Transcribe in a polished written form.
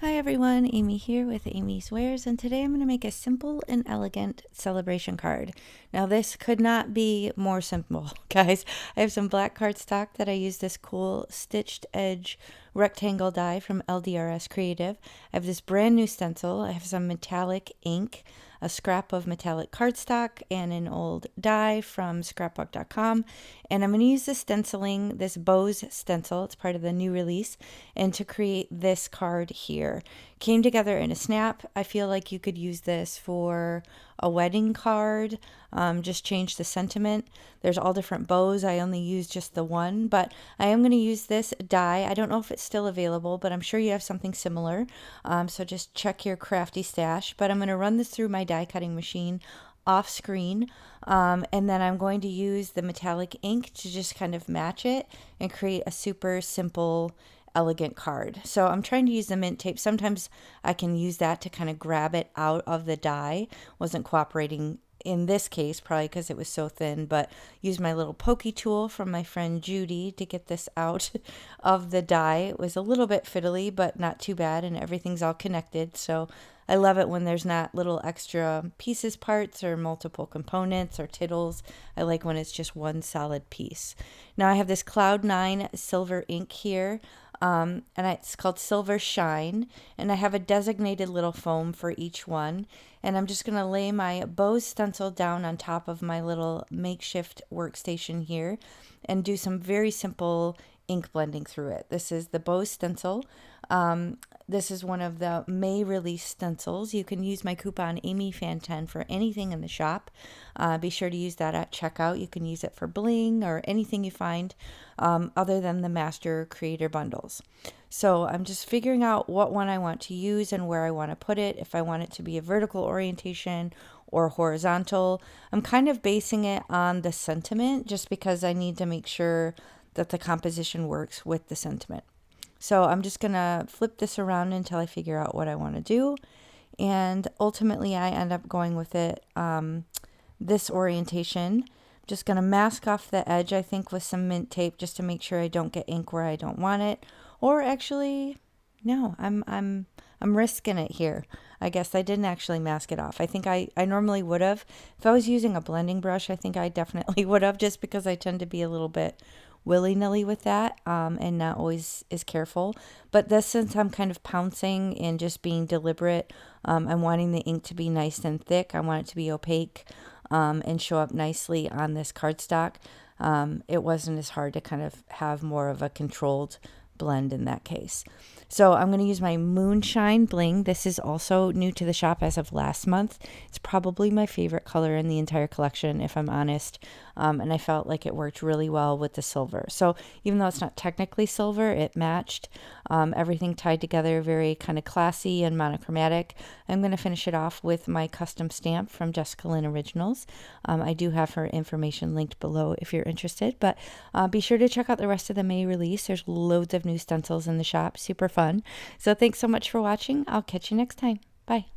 Hi everyone, Amy here with amyswares, and today I'm going to make a simple and elegant celebration card. Now this could not be more simple, guys. I have some black cardstock that I use this cool stitched edge rectangle die from LDRS Creative. I have this brand new stencil. I have some metallic ink, a scrap of metallic cardstock, and an old die from scrapbook.com. And I'm going to use the stenciling, this 𝗏𝗃 stencil. It's part of the new release, and to create this card here. Came together in a snap. I feel like you could use this for a wedding card, just change the sentiment. There's all different bows. I only use just the one, but I am going to use this die. I don't know if it's still available, but I'm sure you have something similar. So just check your crafty stash. But I'm going to run this through my die cutting machine off screen, and then I'm going to use the metallic ink to just kind of match it and create a super simple elegant card. So I'm trying to use the mint tape. Sometimes I can use that to kind of grab it out of the die. Wasn't cooperating in this case, probably because it was so thin, but use my little pokey tool from my friend Judy to get this out of the die. It was a little bit fiddly, but not too bad, and everything's all connected. So I love it when there's not little extra pieces, parts, or multiple components or tittles. I like when it's just one solid piece. Now I have this Cloud9 silver ink here. And it's called Silver Shine, and I have a designated little foam for each one. And I'm just going to lay my 𝗏𝗃 stencil down on top of my little makeshift workstation here and do some very simple ink blending through it. This is the 𝗏𝗃 stencil. This is one of the May release stencils. You can use my coupon AMYFAN10 for anything in the shop. Be sure to use that at checkout. You can use it for bling or anything you find other than the master creator bundles. So I'm just figuring out what one I want to use and where I want to put it. If I want it to be a vertical orientation or horizontal. I'm kind of basing it on the sentiment just because I need to make sure that the composition works with the sentiment. So I'm just going to flip this around until I figure out what I want to do. And ultimately I end up going with it, this orientation. I'm just going to mask off the edge, I think, with some mint tape just to make sure I don't get ink where I don't want it. Or actually, no, I'm risking it here. I guess I didn't actually mask it off. I think I normally would have. If I was using a blending brush, I think I definitely would have, just because I tend to be a little bit willy-nilly with that, and not always as careful. But this, since I'm kind of pouncing and just being deliberate, I'm wanting the ink to be nice and thick. I want it to be opaque and show up nicely on this cardstock. It wasn't as hard to kind of have more of a controlled blend in that case. So I'm going to use my Moonshine Bling. This is also new to the shop as of last month. It's probably my favorite color in the entire collection, if I'm honest. And I felt like it worked really well with the silver. So even though it's not technically silver, it matched. Everything tied together, very kind of classy and monochromatic. I'm going to finish it off with my custom stamp from Jessica Lynn Originals. I do have her information linked below if you're interested, but be sure to check out the rest of the May release. There's loads of new stencils in the shop, super fun. So thanks so much for watching. I'll catch you next time. Bye.